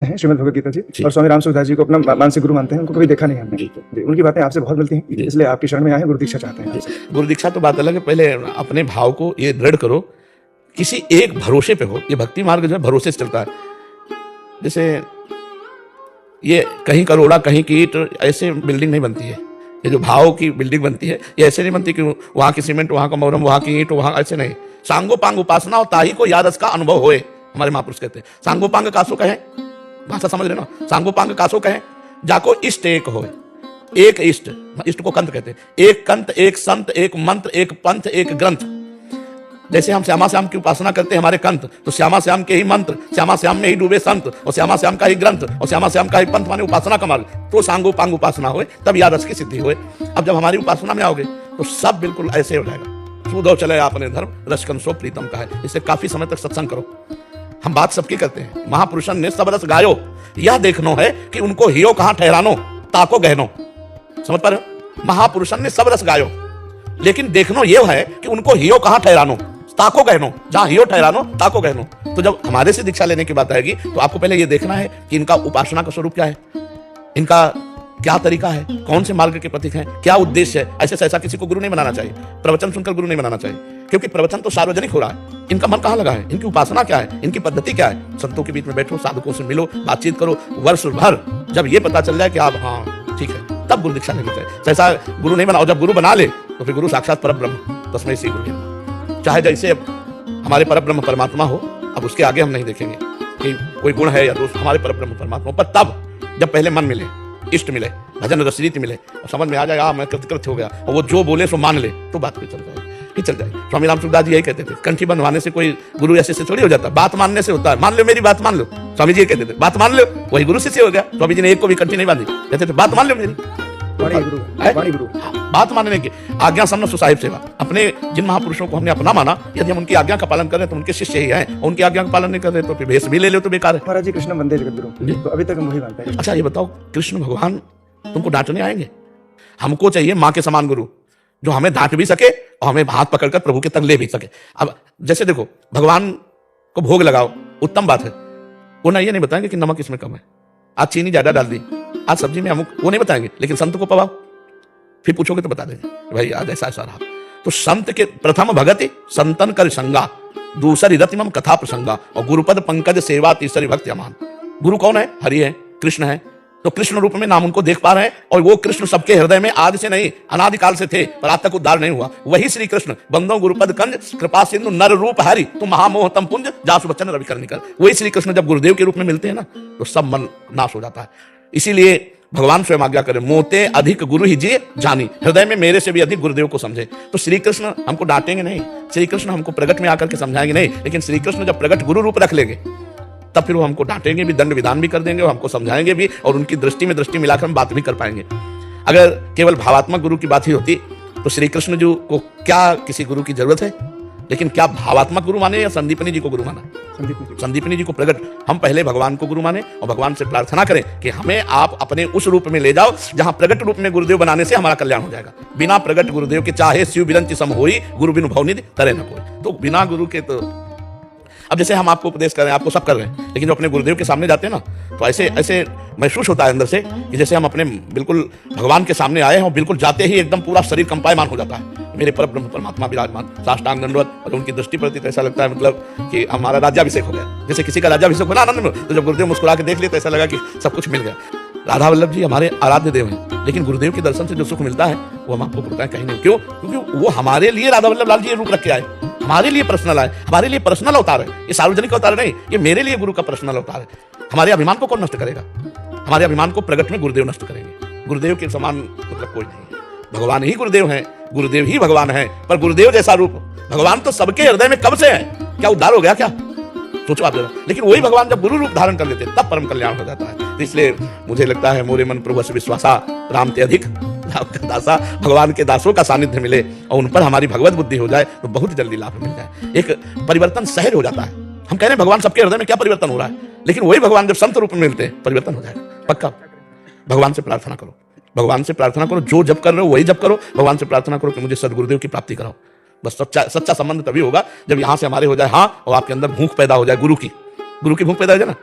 हैं श्रीमद् भगवद गीता जी। जी और स्वामी राम सुखदास जी को अपना मानसिक गुरु मानते हैं, उनको कभी देखा नहीं हमने। जी, उनकी बातें आपसे बहुत मिलती हैं, इसलिए आपकी शरण में आए हैं, गुरु दीक्षा चाहते हैं आपसे। गुरु दीक्षा तो बात अलग है, पहले अपने भाव को ये दृढ़ करो, किसी एक भरोसे पे हो। ये भक्ति मार्ग जो है भरोसे से चलता है। जैसे ये कहीं करोड़ा कहीं की ईंट, ऐसे बिल्डिंग नहीं बनती है। ये जो भाव की बिल्डिंग बनती है, ये ऐसे नहीं बनती कि वहाँ की सीमेंट, वहाँ का मोरम, वहाँ की ईंट, वहाँ ऐसे नहीं। सांगो पांग उपासना और ताही को याद का अनुभव होए, हमारे महापुरुष कहते हैं। सांगो पांग कासो कहें, भाषा समझ रहे ना, सांगो पांग कासो कहें, जाको इष्ट एक होए। एक इष्ट, इष्ट को कंत कहते हैं। एक कंत, एक संत, एक मंत्र, एक पंथ, एक ग्रंथ। जैसे हम श्यामा श्याम की उपासना करते हैं हमारे कंत, तो श्यामा श्याम के ही मंत्र, श्यामा श्याम में ही डूबे संत, और श्यामा श्याम का ही ग्रंथ, और श्यामा श्याम का ही पंथ, माने उपासना का मार्ग। तो सांगो पांग उपासना होए, तब या रस की सिद्धि होए। अब जब हमारी उपासना में आओगे तो सब बिल्कुल ऐसे हो जाएगा। सूदो चले आपने धर्म, रसकन सो प्रीतम का है। इससे काफी समय तक सत्संग करो। हम बात सबकी करते हैं। महापुरुषन ने सब रस गायो, यह देखनो है कि उनको हियो कहां ठहरानो, ताको गहनो। समझ पा रहे हो? महापुरुषन ने सब रस गायो, लेकिन देखनो यह है कि उनको हियो कहां ठहरानो, ताको गहनो। जहां हियो ठहरानो, ताको गहनो। तो जब हमारे से दीक्षा लेने की बात आएगी तो आपको पहले यह देखना है कि इनका उपासना का स्वरूप क्या है, इनका क्या तरीका है, कौन से मार्ग के प्रतीक हैं, क्या उद्देश्य है। ऐसे से ऐसा किसी को गुरु नहीं बनाना चाहिए, प्रवचन सुनकर गुरु नहीं बनाना चाहिए, क्योंकि प्रवचन तो सार्वजनिक हो रहा है। इनका मन कहाँ लगा है, इनकी उपासना क्या है, इनकी पद्धति क्या है। संतों के बीच में बैठो, साधकों से मिलो, बातचीत करो वर्ष भर। जब ये पता चल जाए कि आप हाँ ठीक है, तब गुरु दीक्षा लेनी चाहिए। ऐसा गुरु नहीं बनाओ, जब गुरु बना ले तो फिर गुरु साक्षात परब्रह्म, तस्मै श्री गुरु। चाहे जैसे हमारे परब्रह्म परमात्मा हो, अब उसके आगे हम नहीं देखेंगे कि कोई गुण है या दोष, हमारे परब्रह्म परमात्मा पर। तब जब पहले मन मिले, इष्ट मिले, भजन रसरीति मिले, और समझ में आ जाएगा मैं कृतकृत्य हो गया, और वो जो बोले सो मान ले, तो बात भी चल जाएगी। स्वामी राम सुखदास जी यही कहते थे, कंठी बंधवाने से कोई गुरु ऐसे से थोड़ी हो जाता, बात मानने से होता है। मान लो मेरी बात मान लो, स्वामी जी कहते थे, बात मान लो, वही गुरु शिष्य हो गया। स्वामी जी ने एक को भी कंठी नहीं बांधी, कहते थे बात मान लो मेरी। बात मानने की आज्ञा समझ साहिब सेवा। अपने जिन महापुरुषों को हमने अपना माना, यदि हम उनकी आज्ञा का पालन कर रहे हैं तो उनके शिष्य ही हैं, उनकी आज्ञा का पालन नहीं कर रहे तो फिर भेष भी ले लो तो बेकार है। महाराज जी कृष्ण वंदे जगद्गुरु, तो अभी तक हम वही मानते हैं। अच्छा ये बताओ, कृष्ण भगवान तुमको डांटने आएंगे? हमको चाहिए माँ के समान गुरु, जो हमें डांट भी सके और हमें हाथ पकड़कर प्रभु के तक ले भी सके। अब जैसे देखो, भगवान को भोग लगाओ, उत्तम बात है। वो ना ये नहीं बताएंगे कि नमक इसमें कम है, आज चीनी ज्यादा डाल दी, आज सब्जी में अमुक, वो नहीं बताएंगे। लेकिन संत को पवाओ, फिर पूछोगे तो बता देंगे भाई आज ऐसा ऐसा रहा। तो संत के प्रथम भगति संतन कर संगा, दूसरी रतिमम कथा प्रसंगा, और गुरुपद पंकज सेवा, तीसरी भक्ति अमान। गुरु कौन है? हरि है, कृष्ण है। तो कृष्ण रूप में नाम उनको देख पा रहे हैं, और वो कृष्ण सबके हृदय में आज से नहीं अनादिकाल से थे, पर आज तक उद्धार नहीं हुआ। वही श्री कृष्ण, बंदो गुरुपद कंज कृपा सिंधु नर रूप हरि, तुम महामोहतम पुंज जासु बच्चन रवि कर निकल। वही श्री कृष्ण जब गुरुदेव के रूप में मिलते हैं ना, तो सब मन नाश हो जाता है। इसीलिए भगवान स्वयं आज्ञा करें, मोते अधिक गुरु ही जी जानी, हृदय में मेरे से भी अधिक गुरुदेव को समझे। तो श्री कृष्ण हमको डांटेंगे नहीं, श्री कृष्ण हमको प्रगट में आकर के समझाएंगे नहीं, लेकिन श्री कृष्ण जब प्रगट गुरु रूप रख लेंगे तब फिर वो हमको डांटेंगे भी, दंड विधान भी कर देंगे, और हमको समझाएंगे भी, और उनकी दृष्टि में दृष्टि मिलाकर हम बात भी कर पाएंगे। अगर केवल भावात्मक गुरु की बात ही होती तो श्री कृष्ण जी को क्या किसी गुरु की जरूरत है? लेकिन क्या भावात्मक गुरु माने या संदीपनी जी को गुरु माना? संदीपनी जी को प्रगट। हम पहले भगवान को गुरु माने और भगवान से प्रार्थना करें कि हमें आप अपने उस रूप में ले जाओ जहां प्रगट रूप में गुरुदेव बनाने से हमारा कल्याण हो जाएगा। बिना प्रगट गुरुदेव के चाहे शिव बिरंची सम होई, गुरु बिनु भवनिधि तरे न कोई। तो बिना गुरु के तो अब जैसे हम आपको उपदेश कर रहे हैं, आपको सब कर रहे हैं, लेकिन जो अपने गुरुदेव के सामने जाते हैं ना, तो ऐसे ऐसे महसूस होता है अंदर से कि जैसे हम अपने बिल्कुल भगवान के सामने आए हैं, और बिल्कुल जाते ही एकदम पूरा शरीर कंपायमान हो जाता है। मेरे परब्रह्म परमात्मा विराजमान, साष्टांग दंडवत, और उनकी दृष्टि प्रति ऐसा लगता है मतलब कि हमारा राज्याभिषेक हो गया। जैसे किसी का राज्याभिषेक हो ना आनंद में, तो जब गुरुदेव मुस्कुरा के देख लेते ऐसा लगा कि सब कुछ मिल गया। राधा वल्लभ जी हमारे आराध्य देव हैं, लेकिन गुरुदेव के दर्शन से जो सुख मिलता है वो हम आपको बताएं कहीं नहीं। क्यों? क्योंकि वो हमारे लिए राधा वल्लभ लाल जी रूप रख के आए, हमारे लिए पर्सनल आए, हमारे लिए पर्सनल अवतार है। ये सार्वजनिक अवतार नहीं, ये मेरे लिए गुरु का पर्सनल अवतार है। हमारे अभिमान को कौन नष्ट करेगा? हमारे अभिमान को प्रगट में गुरुदेव नष्ट करेंगे। गुरुदेव के समान मतलब कोई नहीं है। भगवान ही गुरुदेव हैं, गुरुदेव ही भगवान है, पर गुरुदेव जैसा रूप भगवान तो सबके हृदय में कब से है। क्या उद्धार हो गया क्या? सोचो आप जरा। लेकिन वही भगवान जब गुरु रूप धारण कर लेते तब परम कल्याण हो जाता है। तो इसलिए मुझे लगता है मोरे मन प्रभु से विश्वासा, राम ते अधिक दासा, भगवान के दासों का सानिध्य मिले और उन पर हमारी भगवत बुद्धि हो जाए तो बहुत जल्दी लाभ मिल जाए। एक परिवर्तन सहज हो जाता है। हम कह रहे हैं भगवान सबके हृदय में क्या परिवर्तन हो रहा है, लेकिन वही भगवान जब संत रूप में मिलते हैं परिवर्तन हो जाएगा पक्का। भगवान से प्रार्थना करो, भगवान से प्रार्थना करो, जो जब कर रहे हो वही जब करो। भगवान से प्रार्थना करो कि मुझे सदगुरुदेव की प्राप्ति कराओ। बस सच्चा संबंध तभी होगा जब यहाँ से हमारे हो जाए हाँ, और आपके अंदर भूख पैदा हो जाए गुरु की भूख पैदा हो जाए ना,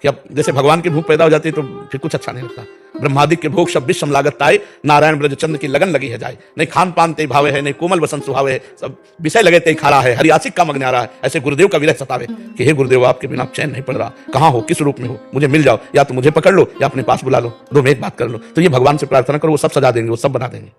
कि अब जैसे भगवान की भूख पैदा हो जाती है तो फिर कुछ अच्छा नहीं लगता। ब्रह्मादिक के भोग सब विषम लागत ताई, नारायण ब्रज चंद्र की लगन लगी है जाए। नहीं खान पान ते भावे है, नहीं कोमल वसंत सुहावे है, सब विषय लगे ते खा रहा है, हरियासिक का मग्न आ रहा है। ऐसे गुरुदेव का विरह सतावे कि हे गुरुदेव आपके बिना चैन नहीं पड़ रहा, कहाँ हो, किस रूप में हो, मुझे मिल जाओ, या तो मुझे पकड़ लो या अपने पास बुला लो, दो में एक बात कर लो। तो ये भगवान से प्रार्थना करो, वो सब सजा देंगे, वो सब बना देंगे।